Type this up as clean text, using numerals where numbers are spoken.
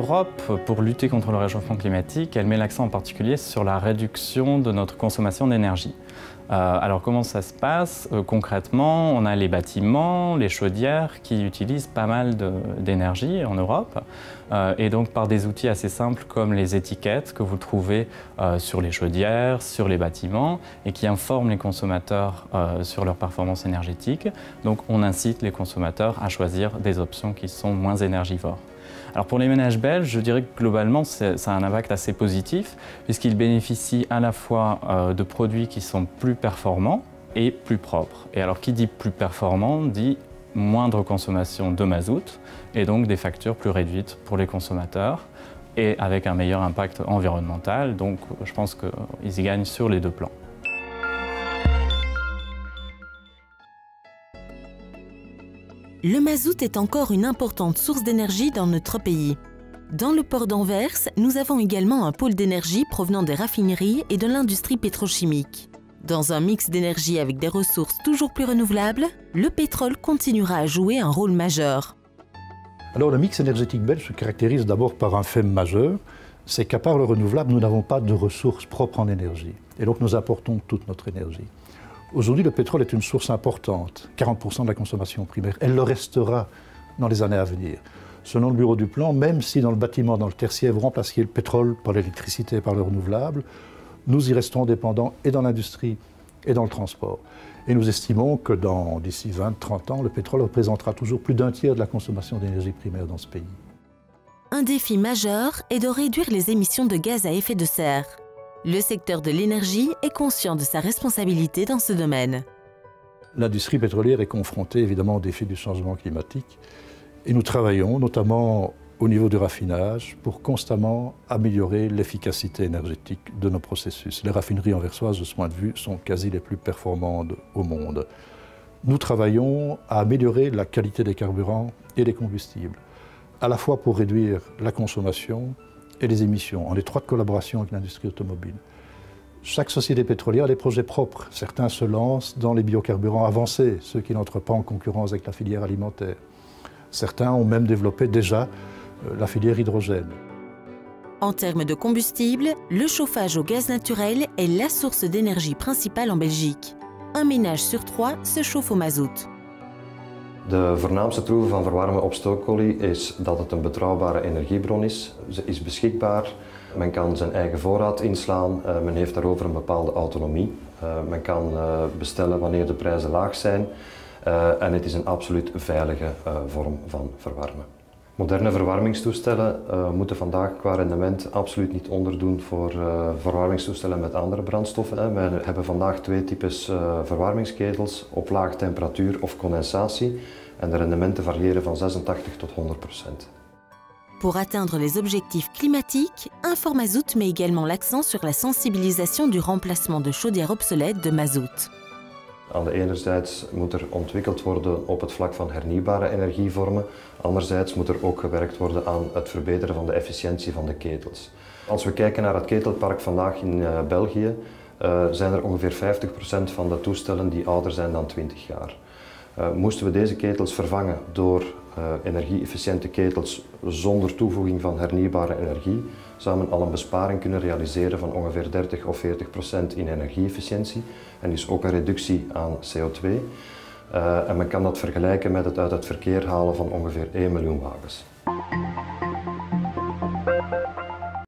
L'Europe, pour lutter contre le réchauffement climatique, elle met l'accent en particulier sur la réduction de notre consommation d'énergie. Alors comment ça se passe? Concrètement, on a les bâtiments, les chaudières qui utilisent pas mal d'énergie en Europe. Et donc par des outils assez simples comme les étiquettes que vous trouvez sur les chaudières, sur les bâtiments et qui informent les consommateurs sur leur performance énergétique. Donc on incite les consommateurs à choisir des options qui sont moins énergivores. Alors pour les ménages belges, je dirais que globalement, ça a un impact assez positif puisqu'ils bénéficient à la fois de produits qui sont plus performants et plus propres. Et alors qui dit plus performant dit moindre consommation de mazout et donc des factures plus réduites pour les consommateurs et avec un meilleur impact environnemental. Donc je pense qu'ils y gagnent sur les deux plans. Le mazout est encore une importante source d'énergie dans notre pays. Dans le port d'Anvers, nous avons également un pôle d'énergie provenant des raffineries et de l'industrie pétrochimique. Dans un mix d'énergie avec des ressources toujours plus renouvelables, le pétrole continuera à jouer un rôle majeur. Alors le mix énergétique belge se caractérise d'abord par un fait majeur, c'est qu'à part le renouvelable, nous n'avons pas de ressources propres en énergie. Et donc nous importons toute notre énergie. Aujourd'hui, le pétrole est une source importante, 40% de la consommation primaire. Elle le restera dans les années à venir. Selon le bureau du plan, même si dans le bâtiment, dans le tertiaire, vous remplaciez le pétrole par l'électricité et par le renouvelable, nous y restons dépendants et dans l'industrie et dans le transport. Et nous estimons que d'ici 20-30 ans, le pétrole représentera toujours plus d'un tiers de la consommation d'énergie primaire dans ce pays. Un défi majeur est de réduire les émissions de gaz à effet de serre. Le secteur de l'énergie est conscient de sa responsabilité dans ce domaine. L'industrie pétrolière est confrontée évidemment au défi du changement climatique et nous travaillons notamment au niveau du raffinage pour constamment améliorer l'efficacité énergétique de nos processus. Les raffineries anversoises, de ce point de vue, sont quasi les plus performantes au monde. Nous travaillons à améliorer la qualité des carburants et des combustibles, à la fois pour réduire la consommation et les émissions, en étroite collaboration avec l'industrie automobile. Chaque société pétrolière a des projets propres. Certains se lancent dans les biocarburants avancés, ceux qui n'entrent pas en concurrence avec la filière alimentaire. Certains ont même développé déjà la filière hydrogène. En termes de combustible, le chauffage au gaz naturel est la source d'énergie principale en Belgique. Un ménage sur 3 se chauffe au mazout. De voornaamste troeven van verwarmen op stookolie is dat het een betrouwbare energiebron is. Ze is beschikbaar, men kan zijn eigen voorraad inslaan, men heeft daarover een bepaalde autonomie. Men kan bestellen wanneer de prijzen laag zijn en het is een absoluut veilige vorm van verwarmen. Moderne verwarmingstoestellen moeten vandaag qua rendement absoluut niet onderdoen voor verwarmingstoestellen met andere brandstoffen. We hebben vandaag twee types verwarmingsketels op laag temperatuur of condensatie en de rendementen variëren van 86 tot 100%. Pour atteindre les objectifs climatiques, Informazout met également l'accent sur la sensibilisation du remplacement de chaudières obsolètes de mazout. Aan de enerzijds moet er ontwikkeld worden op het vlak van hernieuwbare energievormen. Anderzijds moet er ook gewerkt worden aan het verbeteren van de efficiëntie van de ketels. Als we kijken naar het ketelpark vandaag in België, zijn er ongeveer 50% van de toestellen die ouder zijn dan 20 jaar. Moesten we deze ketels vervangen door energie-efficiënte ketels zonder toevoeging van hernieuwbare energie, zou men al een besparing kunnen realiseren van ongeveer 30 of 40% in energie-efficiëntie en dus ook een reductie aan CO2. En men kan dat vergelijken met het uit het verkeer halen van ongeveer 1 miljoen wagens.